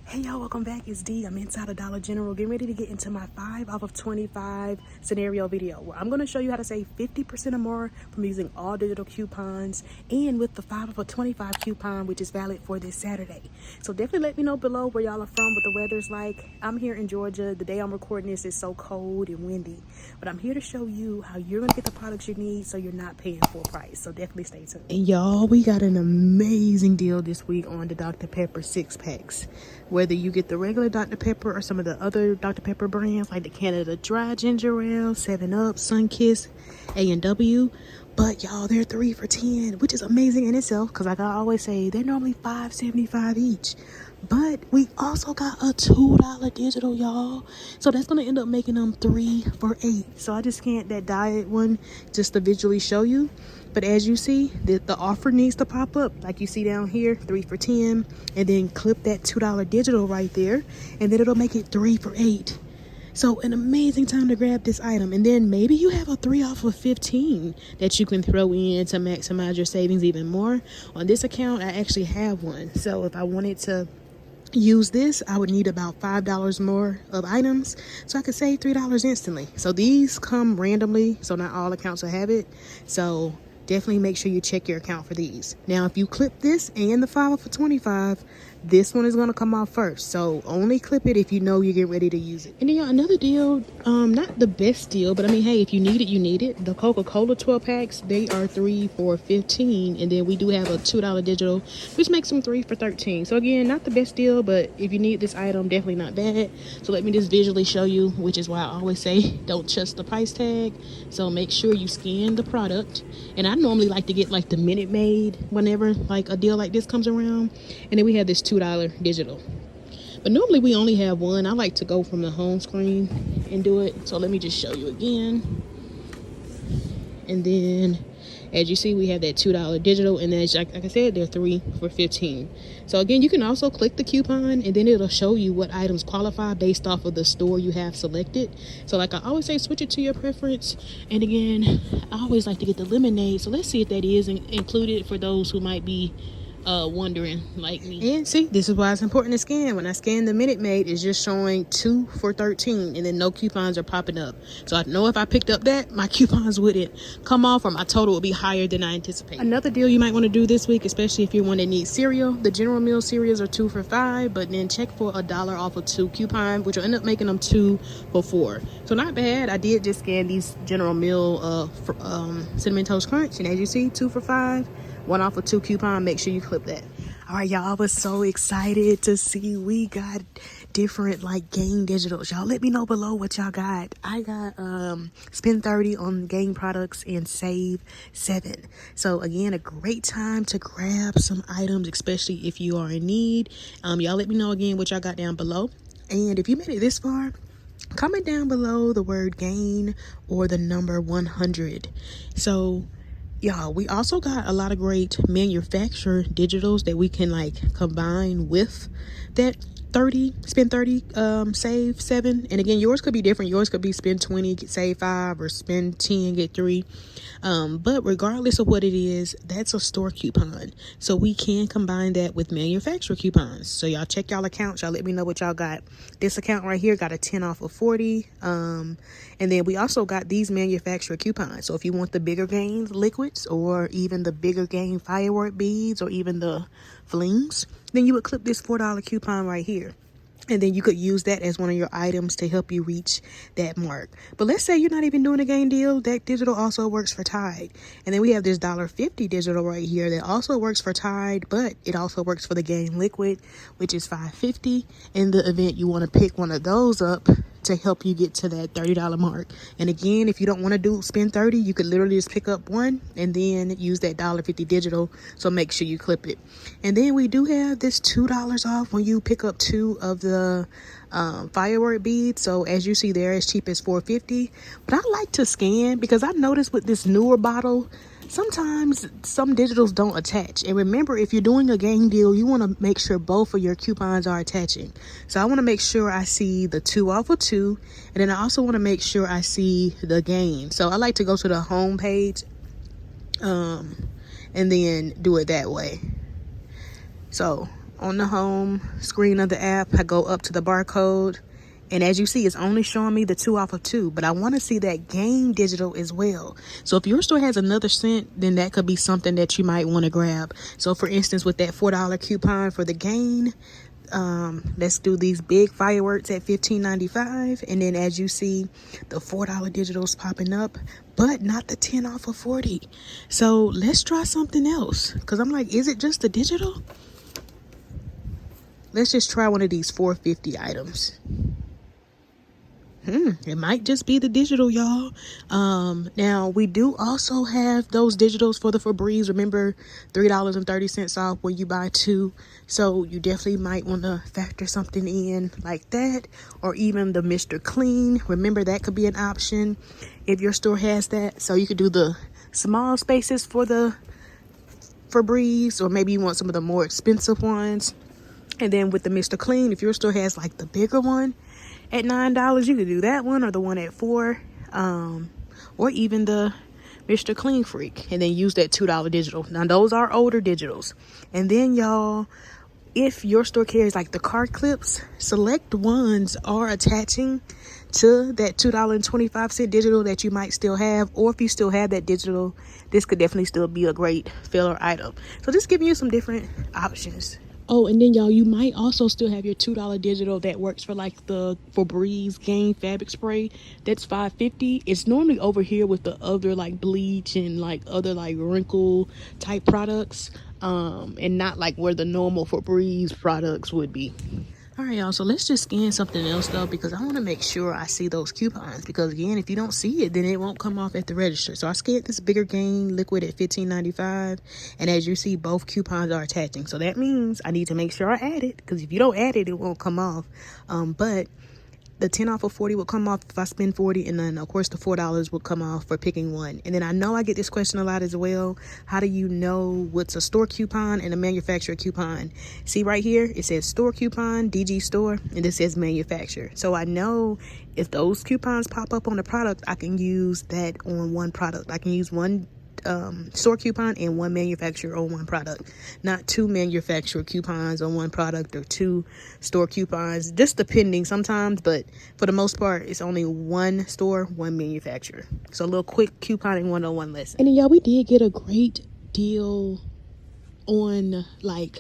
Hey y'all, welcome back. It's D. I'm inside of Dollar General, getting ready to get into my 5 off of 25 scenario video where I'm going to show you how to save 50% or more from using all digital coupons and with the 5 off of 25 coupon, which is valid for this Saturday. So definitely let me know below where y'all are from, what the weather's like. I'm here in Georgia. The day I'm recording this is so cold and windy, but I'm here to show you how you're going to get the products you need so you're not paying full price. So definitely stay tuned. And y'all, we got an amazing deal this week on the Dr. Pepper 6-packs. Whether you get the regular Dr. Pepper or some of the other Dr. Pepper brands like the Canada Dry Ginger Ale, 7-Up, Sunkist, A&W. But y'all, they're 3 for $10, which is amazing in itself because like I always say, they're normally $5.75 each. But we also got a $2 digital, y'all. So that's going to end up making them 3 for $8. So I just can't that diet one just to visually show you. But as you see, the offer needs to pop up like you see down here, 3 for $10, and then clip that $2 digital right there, and then it'll make it 3 for $8. So an amazing time to grab this item. And then maybe you have a 3 off of 15 that you can throw in to maximize your savings even more. On this account, I actually have one. So if I wanted to use this, I would need about $5 more of items so I could save $3 instantly. So these come randomly, so not all accounts will have it. So definitely make sure you check your account for these. Now, if you clip this and the 5 for 25, this one is going to come off first. So only clip it if you know you're getting ready to use it. And then another deal, not the best deal, but I mean, hey, if you need it, you need it. The Coca-Cola 12 packs, they are 3 for $15. And then we do have a $2 digital, which makes them 3 for $13. So again, not the best deal, but if you need this item, definitely not bad. So let me just visually show you, which is why I always say don't trust the price tag. So make sure you scan the product. And I normally like to get like the Minute Maid whenever like a deal like this comes around. And then we have this $2 digital. But normally we only have one. I like to go from the home screen and do it. So let me just show you again. And then as you see, we have that $2 digital, and then like I said, they're 3 for $15. So again, you can also click the coupon and then it'll show you what items qualify based off of the store you have selected. So like I always say, switch it to your preference. And again, I always like to get the lemonade. So let's see if that is included for those who might be wondering like me. And see, this is why it's important to scan. When I scan the Minute Maid, it's just showing 2 for $13, and then no coupons are popping up. So I know if I picked up that, my coupons wouldn't come off or my total would be higher than I anticipate. Another deal you might want to do this week, especially if you're one that needs cereal, the General Meal cereals are 2 for $5, but then check for a $1 off of 2 coupon, which will end up making them 2 for $4. So not bad. I did just scan these General Meal Cinnamon Toast Crunch, and as you see, 2 for $5. 1 off of 2 coupon. Make sure you clip that. All right, y'all, I was so excited to see we got different like game digitals. Y'all let me know below what y'all got. I got spend 30 on game products and save 7. So again, a great time to grab some items, especially if you are in need. Y'all let me know again what y'all got down below. And if you made it this far, comment down below the word gain or the number 100. So y'all, we also got a lot of great manufacturer digitals that we can like combine with that 30, spend 30, save 7. And again, yours could be different. Yours could be spend 20, save 5, or spend 10, get 3. But regardless of what it is, that's a store coupon. So we can combine that with manufacturer coupons. So y'all check y'all accounts. Y'all let me know what y'all got. This account right here got a 10 off of 40. And then we also got these manufacturer coupons. So if you want the bigger gain liquids or even the bigger gain firework beads or even the flings, then you would clip this $4 coupon right here. And then you could use that as one of your items to help you reach that mark. But let's say you're not even doing a game deal. That digital also works for Tide. And then we have this $1.50 digital right here that also works for Tide, but it also works for the game liquid, which is $5.50. In the event you want to pick one of those up to help you get to that $30 mark. And again, if you don't want to spend 30, you could literally just pick up one and then use that $1.50 digital. So make sure you clip it. And then we do have this $2 off when you pick up 2 of the firework beads. So as you see there, as cheap as $4.50. But I like to scan because I noticed with this newer bottle, sometimes some digitals don't attach. And remember, if you're doing a game deal, you want to make sure both of your coupons are attaching. So I want to make sure I see the 2 off of 2, and then I also want to make sure I see the gain. So I like to go to the home page and then do it that way. So on the home screen of the app, I go up to the barcode, and as you see, it's only showing me the 2 off of 2, but I want to see that gain digital as well. So if your store has another cent, then that could be something that you might want to grab. So for instance, with that $4 coupon for the gain, let's do these big fireworks at $15.95, and then as you see, the $4 digitals popping up, but not the 10 off of 40. So let's try something else, because I'm like, is it just the digital? Let's just try one of these 450 items. It might just be the digital, y'all. Now we do also have those digitals for the Febreze. Remember, $3.30 off when you buy 2. So you definitely might want to factor something in like that, or even the Mr. Clean. Remember, that could be an option if your store has that. So you could do the small spaces for the Febreze, or maybe you want some of the more expensive ones. And then with the Mr. Clean, if your store has like the bigger one at $9, you could do that one, or the one at $4, or even the Mr. Clean Freak, and then use that $2 digital. Now those are older digitals. And then y'all, if your store carries like the card clips, select ones are attaching to that $2.25 digital that you might still have, or if you still have that digital, this could definitely still be a great filler item. So just giving you some different options. Oh, and then y'all, you might also still have your $2 digital that works for like the Febreze Gain fabric spray. That's $5.50. It's normally over here with the other like bleach and like other like wrinkle type products, and not like where the normal Febreze products would be. All right, y'all, so let's just scan something else though, because I want to make sure I see those coupons, because again, if you don't see it, then it won't come off at the register. So I scanned this bigger gain liquid at $15.95, and as you see, both coupons are attaching. So that means I need to make sure I add it, because if you don't add it, it won't come off. But the 10 off of 40 will come off if I spend 40, and then of course the $4 will come off for picking one. And then I know I get this question a lot as well. How do you know what's a store coupon and a manufacturer coupon? See right here, it says store coupon, DG store, and it says manufacturer. So I know if those coupons pop up on the product, I can use that on one product. I can use one store coupon and one manufacturer on one product, not 2 manufacturer coupons on one product or 2 store coupons, just depending sometimes, but for the most part it's only one store, one manufacturer. So a little quick couponing 101 lesson. And then y'all, we did get a great deal on like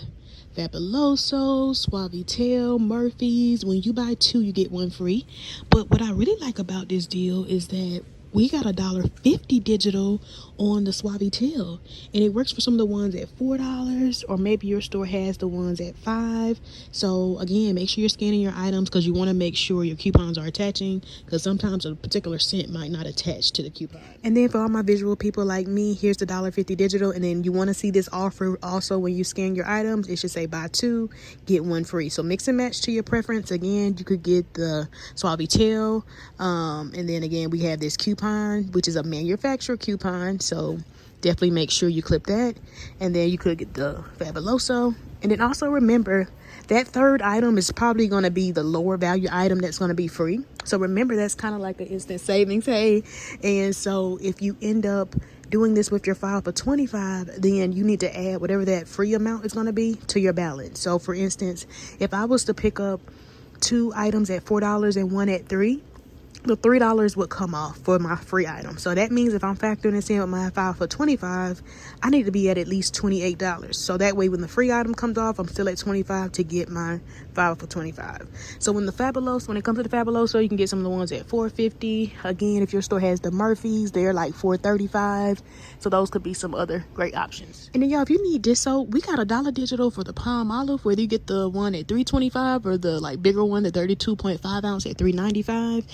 Fabuloso, Suavitel, Murphy's. When you buy 2, you get 1 free. But what I really like about this deal is that we got $1.50 digital on the Suavitel, and it works for some of the ones at $4, or maybe your store has the ones at $5. So again, make sure you're scanning your items, because you want to make sure your coupons are attaching, because sometimes a particular scent might not attach to the coupon. And then for all my visual people like me, here's the $1.50 digital, and then you want to see this offer also when you scan your items. It should say buy 2, get 1 free. So mix and match to your preference. Again, you could get the Suavitel, and then again we have this coupon, which is a manufacturer coupon, so definitely make sure you clip that. And then you could get the Fabuloso, and then also remember that third item is probably going to be the lower value item that's going to be free. So remember, that's kind of like an instant savings, hey. And so if you end up doing this with your file for $25, then you need to add whatever that free amount is going to be to your balance. So for instance, if I was to pick up 2 items at $4 and 1 at $3, the $3 would come off for my free item. So that means if I'm factoring this in with my file for $25, I need to be at least $28. So that way when the free item comes off, I'm still at $25 to get my file for $25. So when it comes to the Fabuloso, you can get some of the ones at $4.50. Again, if your store has the Murphy's, they're like $4.35. So those could be some other great options. And then y'all, if you need this soap, we got $1 digital for the palm olive, whether you get the one at $3.25 or the like bigger one, the 32.5 ounce at $3.95.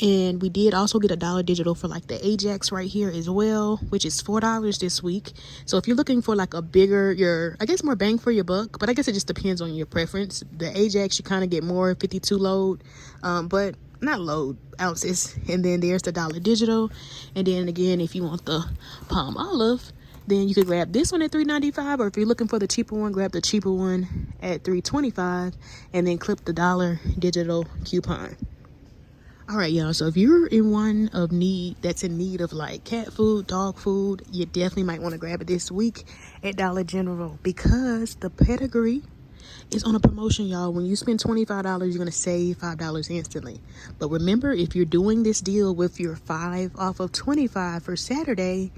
And we did also get $1 digital for like the Ajax right here as well, which is $4 this week. So if you're looking for like a bigger, I guess more bang for your buck, but I guess it just depends on your preference. The Ajax, you kind of get more 52 load, but not load ounces. And then there's the $1 digital. And then again, if you want the palm olive, then you could grab this one at $3.95, or if you're looking for the cheaper one, grab the cheaper one at $3.25, and then clip the $1 digital coupon. All right, y'all, so if you're that's in need of like cat food, dog food, you definitely might want to grab it this week at Dollar General, because the Pedigree is on a promotion, y'all. When you spend $25, you're going to save $5 instantly. But remember, if you're doing this deal with your 5 off of 25 for Saturday,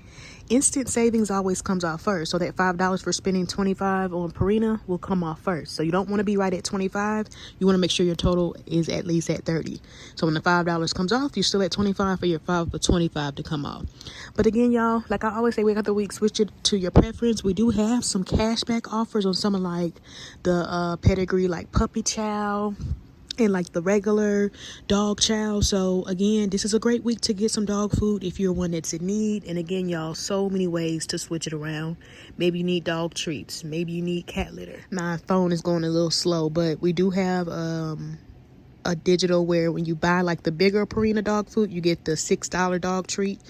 instant savings always comes off first. So that $5 for spending 25 on Purina will come off first. So you don't want to be right at 25. You want to make sure your total is at least at 30. So when the $5 comes off, you're still at 25 for your 5 for 25 to come off. But again, y'all, like I always say, week after week, switch it to your preference. We do have some cashback offers on some of like the pedigree, like puppy chow and like the regular dog chow. So again, this is a great week to get some dog food if you're one that's in need. And again, y'all, so many ways to switch it around. Maybe you need dog treats, maybe you need cat litter. My phone is going a little slow, but we do have a digital where when you buy like the bigger Purina dog food, you get the $6 dog treat.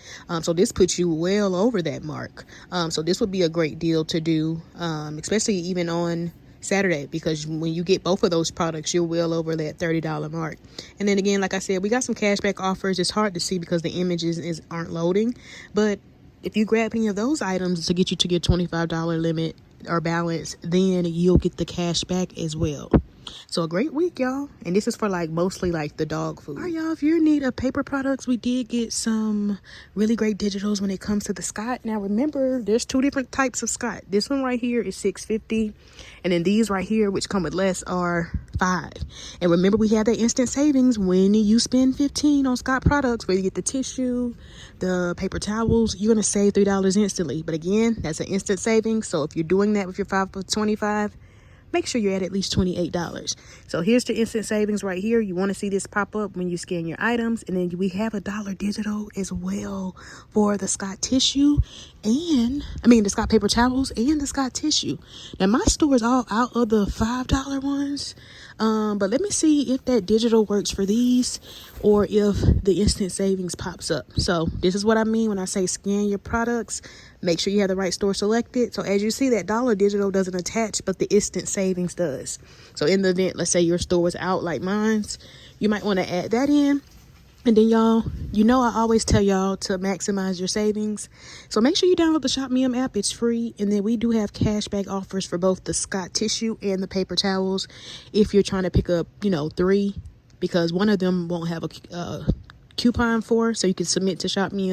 So this puts you well over that mark. So this would be a great deal to do, especially even on Saturday, because when you get both of those products, you're well over that $30 mark. And then again, like I said, we got some cashback offers. It's hard to see because the images aren't loading, but if you grab any of those items to get you to your $25 limit or balance, then you'll get the cash back as well. So a great week, y'all. And this is for like mostly like the dog food. All right, y'all, if you're in need of paper products, we did get some really great digitals when it comes to the Scott. Now remember, there's 2 different types of Scott. This one right here is $6.50, and then these right here, which come with less, are $5. And remember, we have that instant savings when you spend $15 on Scott products, where you get the tissue, the paper towels, you're gonna save $3 instantly. But again, that's an instant savings. So if you're doing that with your 5 for 25, make sure you're at least $28. So here's the instant savings right here. You want to see this pop up when you scan your items. And then we have a dollar digital as well for the Scott tissue and the Scott paper towels and the Scott tissue. Now my store is all out of the $5 ones. But let me see if that digital works for these or if the instant savings pops up. So this is what I mean when I say scan your products. Make sure you have the right store selected. So as you see, that dollar digital doesn't attach, but the instant savings does. So in the event, let's say your store is out like mine's, you might want to add that in. And then y'all, I always tell y'all to maximize your savings. So make sure you download the Shop Me app. It's free. And then we do have cashback offers for both the Scott tissue and the paper towels if you're trying to pick up, 3, because one of them won't have a coupon for, so you can submit to Shop Me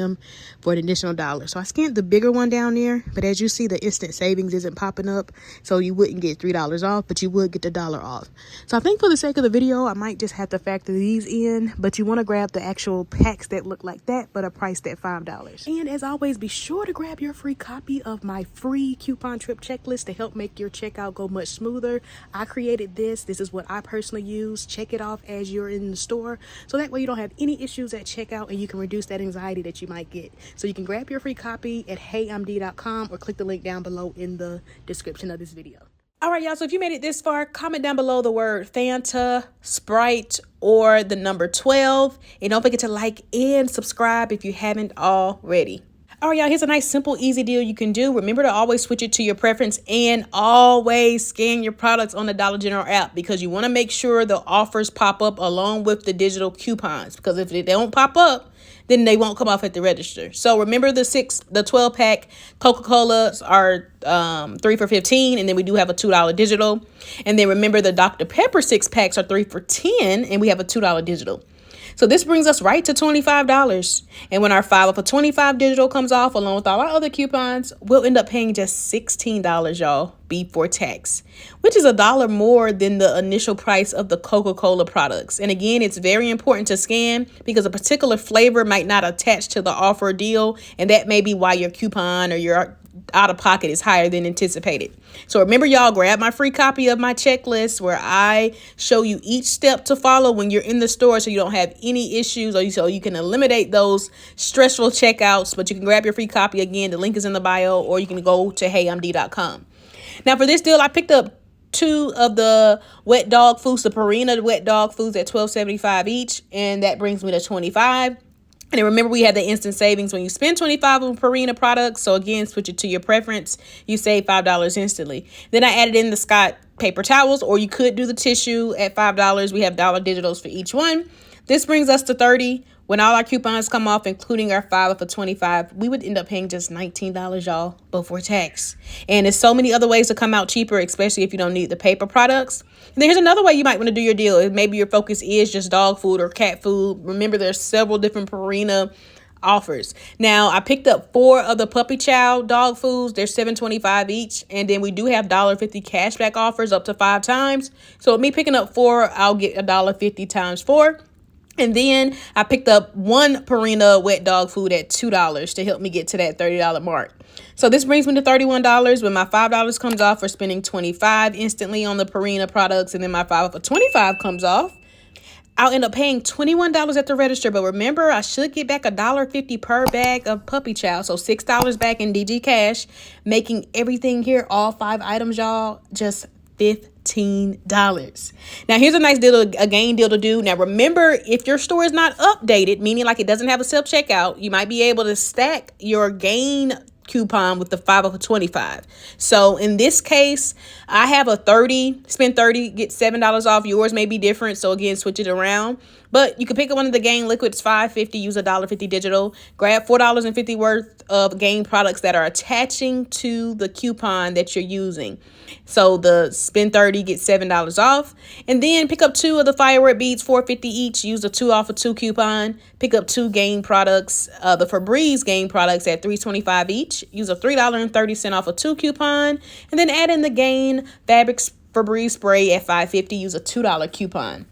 for an additional $1. So I scanned the bigger one down there, but as you see, the instant savings isn't popping up, so you wouldn't get $3 off, but you would get the $1 off. So I think for the sake of the video, I might just have to factor these in, but you want to grab the actual packs that look like that but are priced at $5. And as always, be sure to grab your free copy of my free coupon trip checklist to help make your checkout go much smoother. I created this is what I personally use. Check it off as you're in the store, so that way you don't have any issues at checkout and you can reduce that anxiety that you might get. So you can grab your free copy at heyimdee.com or click the link down below in the description of this video. All right, y'all, so if you made it this far, comment down below the word Fanta, Sprite, or the number 12. And don't forget to like and subscribe if you haven't already. All right, y'all, here's a nice, simple, easy deal you can do. Remember to always switch it to your preference and always scan your products on the Dollar General app, because you want to make sure the offers pop up along with the digital coupons, because if they don't pop up, then they won't come off at the register. So remember the 12 pack Coca-Colas are 3 for $15, and then we do have a $2 digital. And then remember the Dr. Pepper 6 packs are 3 for $10, and we have a $2 digital. So this brings us right to $25. And when our 5 for 25 digital comes off, along with all our other coupons, we'll end up paying just $16, y'all, before tax, which is $1 more than the initial price of the Coca-Cola products. And again, it's very important to scan because a particular flavor might not attach to the offer deal. And that may be why your coupon or your out of pocket is higher than anticipated. So remember, y'all, grab my free copy of my checklist where I show you each step to follow when you're in the store, so you don't have any issues, or so you can eliminate those stressful checkouts. But you can grab your free copy. Again, the link is in the bio, or you can go to heyimdee.com. Now for this deal, I picked up 2 of the wet dog foods, the Purina wet dog foods at $12.75 each, and that brings me to $25. And then remember, we had the instant savings when you spend $25 on Purina products. So again, switch it to your preference. You save $5 instantly. Then I added in the Scott paper towels, or you could do the tissue at $5. We have dollar digitals for each one. This brings us to 30. When all our coupons come off, including our 5 for 25, we would end up paying just $19, y'all, before tax. And there's so many other ways to come out cheaper, especially if you don't need the paper products. And then here's another way you might want to do your deal. Maybe your focus is just dog food or cat food. Remember, there's several different Purina offers. Now, I picked up 4 of the Puppy Chow dog foods. They're $7.25 each. And then we do have $1.50 cashback offers up to 5 times. So with me picking up 4, I'll get $1.50 times 4. And then I picked up 1 Purina wet dog food at $2 to help me get to that $30 mark. So this brings me to $31 when my $5 comes off for spending $25 instantly on the Purina products. And then my 5 for 25 comes off. I'll end up paying $21 at the register. But remember, I should get back $1.50 per bag of Puppy Chow. So $6 back in DG cash, making everything here, all 5 items, y'all, just $15. Now, here's a nice deal, a gain deal to do. Now, remember, if your store is not updated, meaning like it doesn't have a self-checkout, you might be able to stack your gain coupon with the 5 for 25. So in this case, I have a 30, spend 30, get $7 off. Yours may be different. So again, switch it around. But you can pick up one of the Gain liquids, $5.50, use $1.50 digital, grab $4.50 worth of Gain products that are attaching to the coupon that you're using. So the spend 30, get $7 off. And then pick up 2 of the firework beads, $4.50 each, use a 2 off of 2 coupon. Pick up 2 Gain products, the Febreze Gain products at $3.25 each, use a $3.30 off of 2 coupon. And then add in the Gain fabric Febreze spray at $5.50, use a $2 coupon.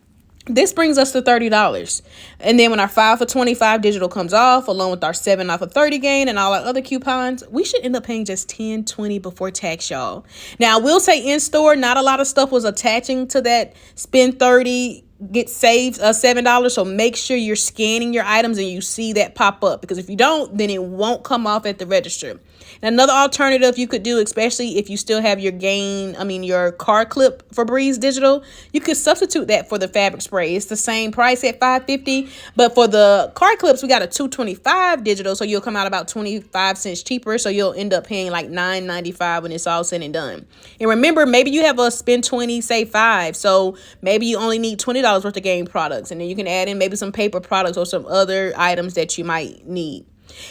This brings us to $30. And then when our 5 for 25 digital comes off, along with our 7 off of 30 gain and all our other coupons, we should end up paying just $10.20 before tax, y'all. Now, I will say in store, not a lot of stuff was attaching to that spend 30, get saved $7. So make sure you're scanning your items and you see that pop up, because if you don't, then it won't come off at the register. And another alternative you could do, especially if you still have your your car clip Febreze digital, you could substitute that for the fabric spray. It's the same price at $5.50, but for the car clips, we got a $2.25 digital, so you'll come out about 25 cents cheaper. So you'll end up paying like $9.95 when it's all said and done. And remember, maybe you have a spend 20, save 5. So maybe you only need $20 worth of Gain products, and then you can add in maybe some paper products or some other items that you might need.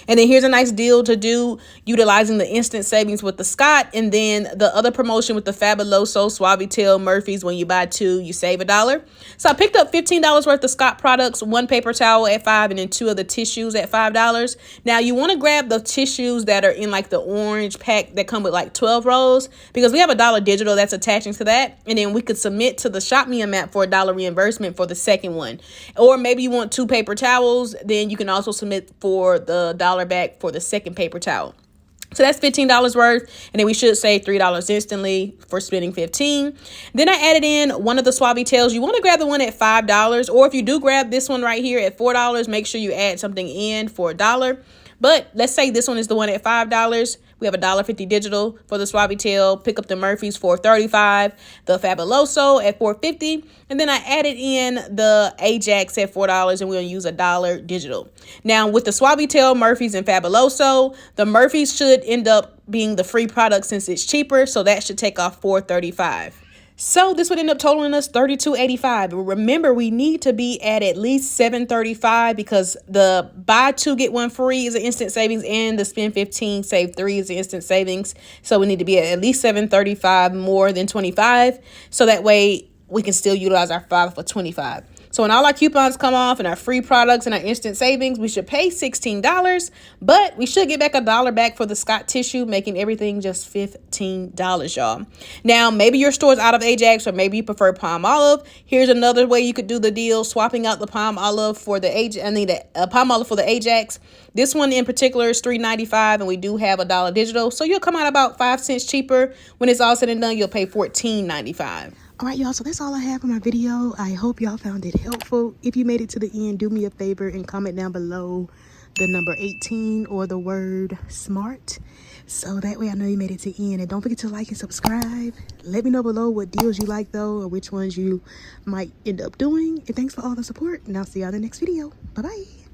And then here's a nice deal to do utilizing the instant savings with the Scott, and then the other promotion with the Fabuloso, Suavitel, Murphy's. When you buy 2, you save $1. So I picked up $15 worth of Scott products, 1 paper towel at $5, and then 2 of the tissues at $5. Now you want to grab the tissues that are in like the orange pack that come with like 12 rolls, because we have $1 digital that's attaching to that, and then we could submit to the Shop Me a Map for $1 reimbursement for the second one. Or maybe you want 2 paper towels, then you can also submit for the $1 back for the second paper towel. So that's $15 worth, and then we should save $3 instantly for spending $15. Then I added in one of the Suavitels. You want to grab the one at $5, or if you do grab this one right here at $4, make sure you add something in for $1. But let's say this one is the one at $5. We have $1.50 digital for the Suavitel. Pick up the Murphy's for $35, the Fabuloso at $4.50, and then I added in the Ajax at $4, and we're going to use $1 digital. Now, with the Suavitel, Murphy's, and Fabuloso, the Murphy's should end up being the free product since it's cheaper, so that should take off $4.35. So this would end up totaling us $32.85. Remember, we need to be at least $7.35, because the buy 2 get 1 free is an instant savings, and the spend 15 save 3 is an instant savings. So we need to be at least $7.35 more than 25, so that way we can still utilize our 5 for 25. So when all our coupons come off and our free products and our instant savings, we should pay $16, but we should get back $1 back for the Scott tissue, making everything just $15, y'all. Now, maybe your store's out of Ajax, or maybe you prefer palm olive. Here's another way you could do the deal, swapping out the palm olive for the palm olive for the Ajax. This one in particular is $3.95, and we do have $1 digital, so you'll come out about 5 cents cheaper. When it's all said and done, you'll pay $14.95. All right, y'all, so that's all I have for my video. I hope y'all found it helpful. If you made it to the end, do me a favor and comment down below the number 18 or the word SMART, so that way I know you made it to the end. And don't forget to like and subscribe. Let me know below what deals you like, though, or which ones you might end up doing. And thanks for all the support, and I'll see y'all in the next video. Bye-bye.